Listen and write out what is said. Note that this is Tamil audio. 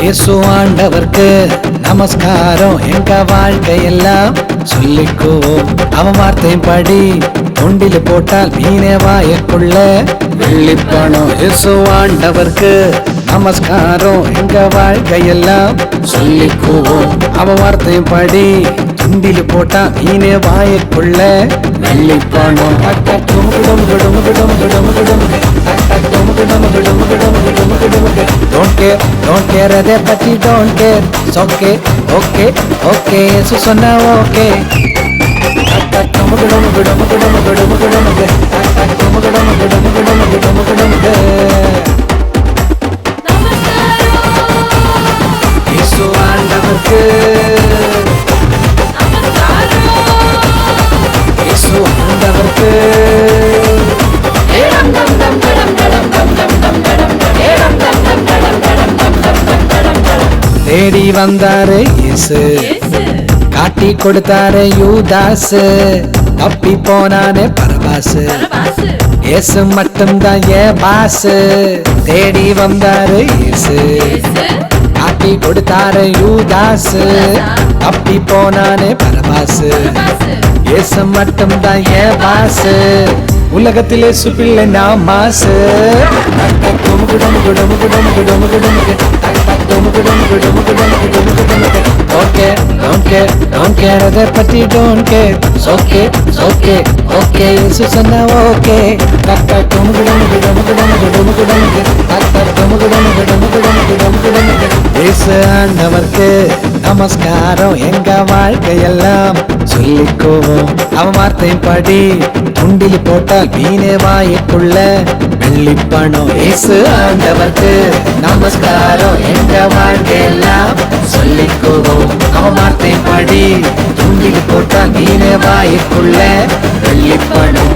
இயேசு ஆண்டவர்க்கு நமஸ்காரம். எங்க வாழ்க்கையெல்லாம் சொல்லிக்குவோம் அவன் வார்த்தையும் படி. தொண்டில போட்டால் மீனே வாயக்குள்ள வெள்ளிப்பணம். இயேசு ஆண்டவர்க்கு நமஸ்காரம். எங்க வாழ்க்கையெல்லாம் சொல்லிக்குவோம் அவன் வார்த்தையும் படி. தொண்டில போட்டா மீனே வாயக்குள்ள வெள்ளிப்பணம். Don't care அதை பத்தி don't care. It's okay, okay, okay. இயேசு சொன்னா okay. இயேசு ஆண்டவர்க்கு இயேசு ஆண்டவர்க்கு தேடி வந்தாரு இயேசு, காட்டி கொடுத்தாரு யூதாசு. தப்பி போனானே பரபாசு, இயேசு மட்டும்தான் ஏன் பாசு. தேடி வந்தாரு இயேசு, காட்டி கொடுத்தாரு யூதாசு. தப்பி போனானே பரபாசு, இயேசு மட்டும்தான் ஏன் பாசு. உலகத்திலே சுப்பில்லை நான் மாசு. Okay, don't care, don't care அதை பத்தி don't care. It's okay, it's okay, okay. இயேசு சொன்னா okay. இயேசு ஆண்டவர்க்கு நமஸ்காரம். எங்க வாழ்க்கையெல்லாம் சொல்லிக்குவோம் அவன் வார்த்தையும் படி. துண்டில் போட்டால் மீனே வாயக்குள்ள வெள்ளிப்பணம். இயேசு ஆண்டவர்க்கு நமஸ்காரம். எங்க வாழ்க்கையெல்லாம் சொல்லிக்குவோம் அவன் வார்த்தையும் படி. துண்டில் போட்டால் மீனே வாயக்குள்ள வெள்ளிப்பணம்.